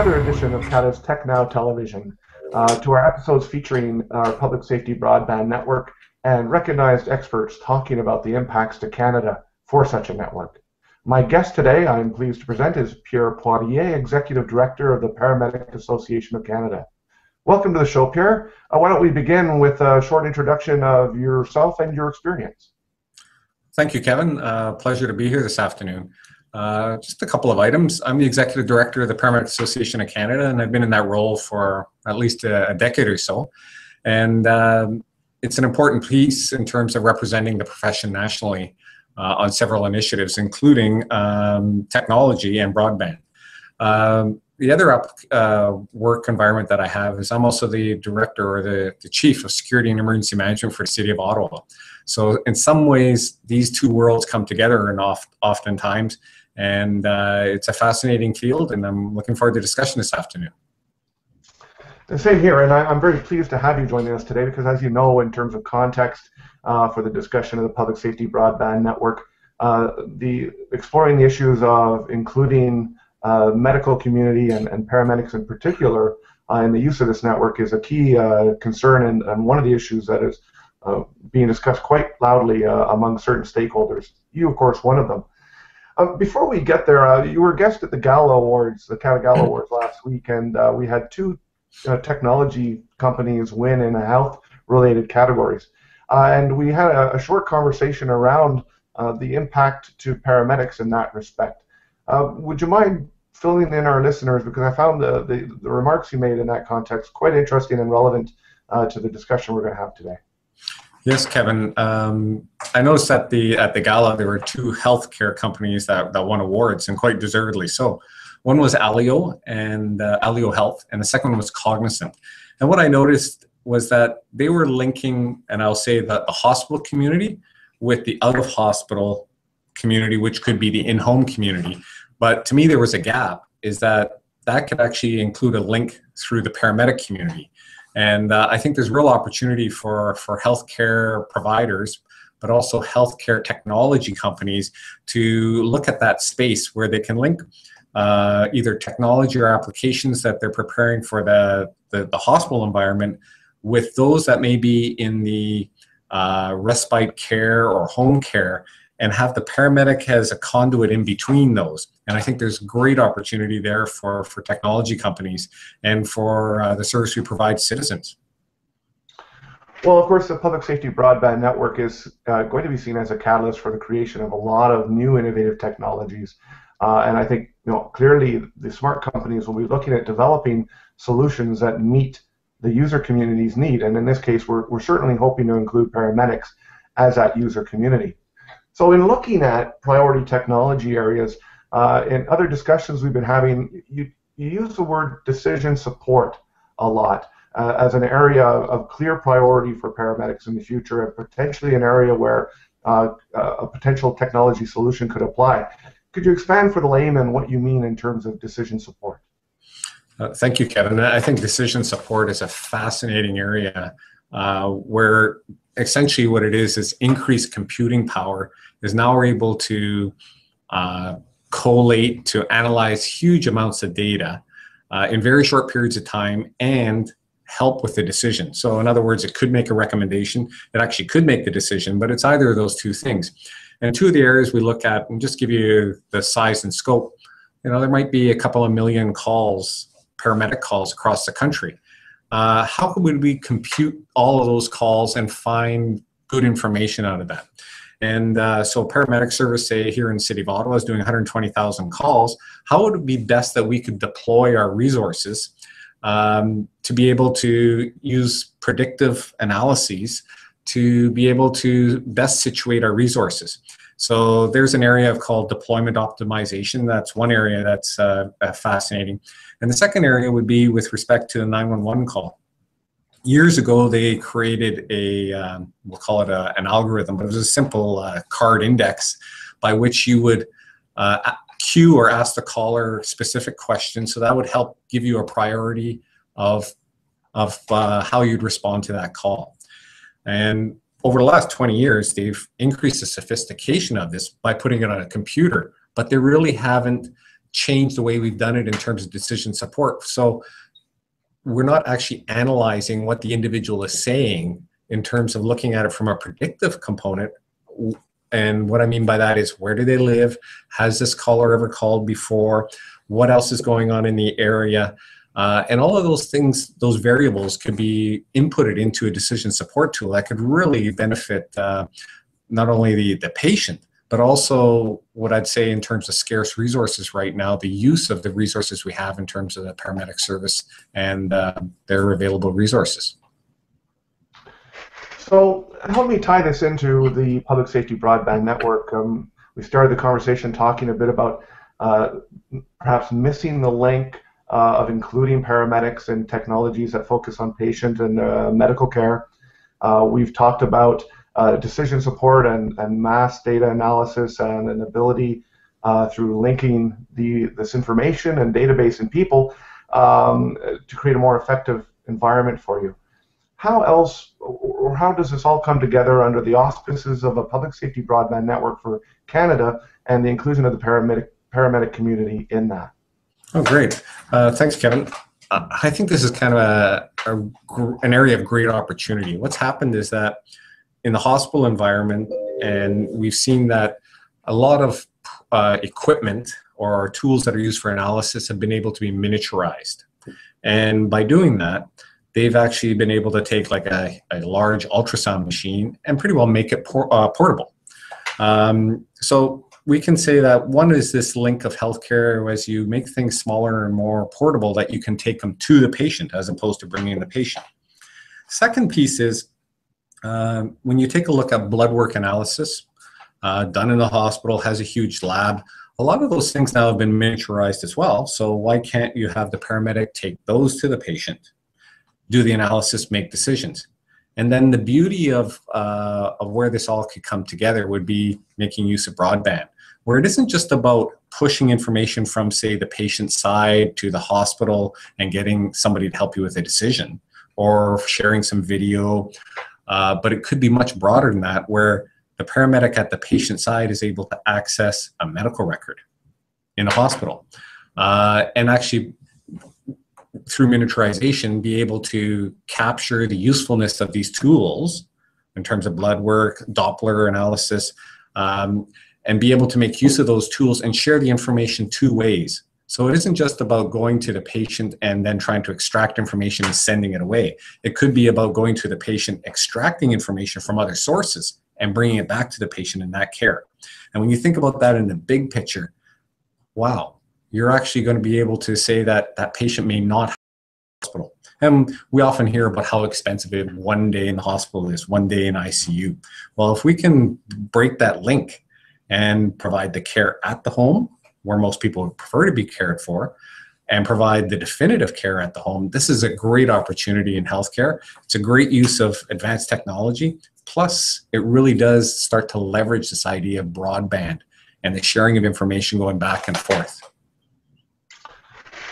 another edition of Canada's TechNOW television, to our episodes featuring our Public Safety Broadband Network and recognized experts talking about the impacts to Canada for such a network. My guest today, I'm pleased to present, is Pierre Poirier, Executive Director of the Paramedic Association of Canada. Welcome to the show, Pierre. Why don't we begin with a short introduction of yourself and your experience? Thank you, Kevin. Pleasure to be here this afternoon. Just a couple of items. I'm the Executive Director of the Paramedic Association of Canada, and I've been in that role for at least a decade or so. And it's an important piece in terms of representing the profession nationally on several initiatives, including technology and broadband. The other work environment that I have is I'm also the Director or the Chief of Security and Emergency Management for the City of Ottawa. So in some ways, these two worlds come together and oftentimes, and it's a fascinating field, and I'm looking forward to discussion this afternoon. The same here, and I'm very pleased to have you joining us today because, as you know, in terms of context for the discussion of the Public Safety Broadband Network, exploring the issues of including medical community and paramedics in particular in the use of this network is a key concern and one of the issues that is being discussed quite loudly among certain stakeholders. You, of course, one of them. Before we get there, you were a guest at the Gala Awards, the CATAAlliance Awards last week, and we had two technology companies win in health-related categories. And we had a short conversation around the impact to paramedics in that respect. Would you mind filling in our listeners, because I found the remarks you made in that context quite interesting and relevant to the discussion we're going to have today. Yes, Kevin. I noticed at the gala there were two healthcare companies that won awards, and quite deservedly so. One was Alio and Alio Health, and the second one was Cognizant. And what I noticed was that they were linking, and I'll say that the hospital community with the out-of-hospital community, which could be the in-home community. But to me, there was a gap, is that could actually include a link through the paramedic community. And I think there's real opportunity for healthcare providers, but also healthcare technology companies to look at that space where they can link either technology or applications that they're preparing for the hospital environment with those that may be in the respite care or home care, and have the paramedic as a conduit in between those. And I think there's great opportunity there for technology companies and for the service we provide citizens. Well, of course, the Public Safety Broadband Network is going to be seen as a catalyst for the creation of a lot of new innovative technologies. And I think, clearly the smart companies will be looking at developing solutions that meet the user community's need. And in this case, we're certainly hoping to include paramedics as that user community. So in looking at priority technology areas, in other discussions we've been having, you use the word decision support a lot as an area of clear priority for paramedics in the future, and potentially an area where a potential technology solution could apply. Could you expand for the layman what you mean in terms of decision support? Thank you, Kevin. I think decision support is a fascinating area where essentially what it is increased computing power is now we're able to collate, to analyze huge amounts of data in very short periods of time and help with the decision. So in other words, it could make a recommendation. It actually could make the decision, but it's either of those two things. And two of the areas we look at, and just give you the size and scope, there might be a couple of million calls, paramedic calls across the country. How would we compute all of those calls and find good information out of that? And so paramedic service, say here in the City of Ottawa, is doing 120,000 calls. How would it be best that we could deploy our resources to be able to use predictive analyses to be able to best situate our resources? So there's an area called deployment optimization. That's one area that's fascinating. And the second area would be with respect to the 911 call. Years ago, they created we'll call it an algorithm, but it was a simple card index by which you would queue or ask the caller specific questions. So that would help give you a priority of how you'd respond to that call. And over the last 20 years, they've increased the sophistication of this by putting it on a computer, but they really haven't change the way we've done it in terms of decision support. So we're not actually analyzing what the individual is saying in terms of looking at it from a predictive component. And what I mean by that is, where do they live? Has this caller ever called before? What else is going on in the area? And all of those things, those variables could be inputted into a decision support tool that could really benefit not only the patient, but also what I'd say in terms of scarce resources right now, the use of the resources we have in terms of the paramedic service and their available resources. So help me tie this into the Public Safety Broadband Network. We started the conversation talking a bit about perhaps missing the link of including paramedics and technologies that focus on patient and medical care. We've talked about decision support and mass data analysis and an ability through linking this information and database and people to create a more effective environment for you. How else, or how does this all come together under the auspices of a public safety broadband network for Canada and the inclusion of the paramedic community in that? Oh, great. Thanks, Kevin. I think this is kind of an area of great opportunity. What's happened is that in the hospital environment, and we've seen that a lot of equipment or tools that are used for analysis have been able to be miniaturized. And by doing that, they've actually been able to take like a large ultrasound machine and pretty well make it portable. So we can say that one is this link of healthcare as you make things smaller and more portable, that you can take them to the patient as opposed to bringing the patient. Second piece is when you take a look at blood work analysis done in the hospital, has a huge lab. A lot of those things now have been miniaturized as well. So why can't you have the paramedic take those to the patient, do the analysis, make decisions? And then the beauty of where this all could come together would be making use of broadband, where it isn't just about pushing information from, say, the patient side to the hospital and getting somebody to help you with a decision or sharing some video, but it could be much broader than that, where the paramedic at the patient side is able to access a medical record in a hospital and actually, through miniaturization, be able to capture the usefulness of these tools in terms of blood work, Doppler analysis, and be able to make use of those tools and share the information two ways. So it isn't just about going to the patient and then trying to extract information and sending it away. It could be about going to the patient, extracting information from other sources and bringing it back to the patient in that care. And when you think about that in the big picture, wow, you're actually going to be able to say that that patient may not have a hospital. And we often hear about how expensive one day in the hospital is, one day in ICU. Well, if we can break that link and provide the care at the home, where most people would prefer to be cared for, and provide the definitive care at the home, this is a great opportunity in healthcare. It's a great use of advanced technology. Plus, it really does start to leverage this idea of broadband and the sharing of information going back and forth.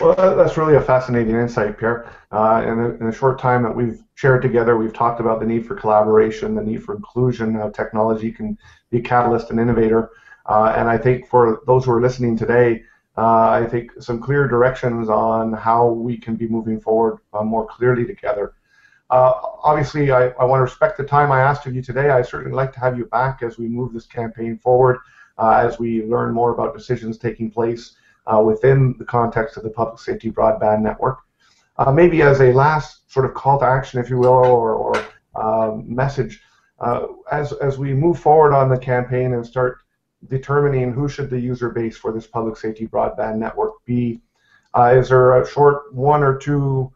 Well, that's really a fascinating insight, Pierre. In the short time that we've shared together, we've talked about the need for collaboration, the need for inclusion. Technology can be a catalyst and innovator. And I think for those who are listening today, I think some clear directions on how we can be moving forward more clearly together. Obviously, I want to respect the time I asked of you today. I certainly like to have you back as we move this campaign forward, as we learn more about decisions taking place within the context of the Public Safety Broadband Network. Maybe as a last sort of call to action, if you will, or message, as we move forward on the campaign and start determining who should the user base for this Public Safety Broadband Network be, is there a short 1 or 2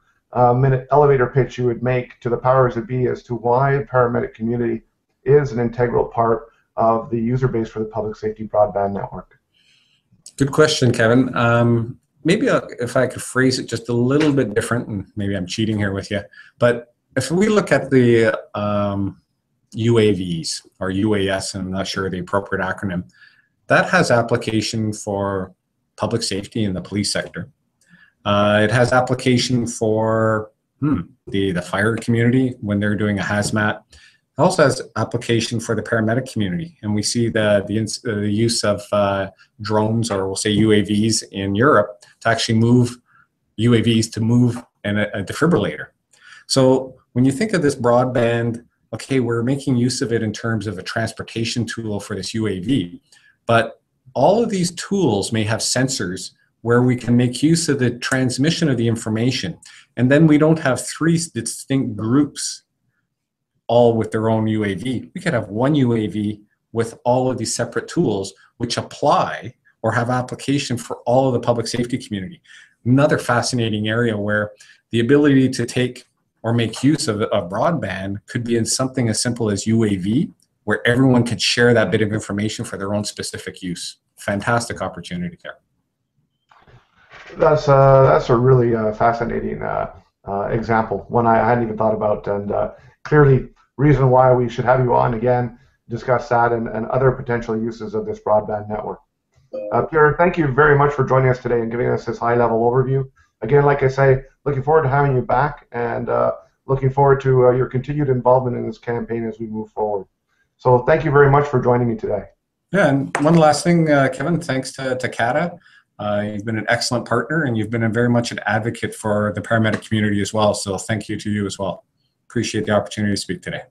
minute elevator pitch you would make to the powers that be as to why the paramedic community is an integral part of the user base for the Public Safety Broadband Network? Good question, Kevin. Maybe if I could phrase it just a little bit different, and maybe I'm cheating here with you, but if we look at the UAVs, or UAS, and I'm not sure the appropriate acronym, that has application for public safety in the police sector. It has application for the fire community when they're doing a hazmat. also has application for the paramedic community, and we see the use of drones, or we'll say UAVs, in Europe to actually move UAVs to move a defibrillator. So when you think of this broadband, okay, we're making use of it in terms of a transportation tool for this UAV, but all of these tools may have sensors where we can make use of the transmission of the information, and then we don't have three distinct groups all with their own UAV. We could have one UAV with all of these separate tools which apply or have application for all of the public safety community. Another fascinating area where the ability to take or make use of broadband could be in something as simple as UAV, where everyone could share that bit of information for their own specific use. Fantastic opportunity there. That's a really fascinating example, one I hadn't even thought about, and clearly reason why we should have you on again, discuss that and other potential uses of this broadband network. Pierre, thank you very much for joining us today and giving us this high-level overview. Again, like I say, looking forward to having you back, and looking forward to your continued involvement in this campaign as we move forward. So thank you very much for joining me today. Yeah, and one last thing, Kevin, thanks to CATA. You've been an excellent partner, and you've been very much an advocate for the paramedic community as well. So thank you to you as well. Appreciate the opportunity to speak today.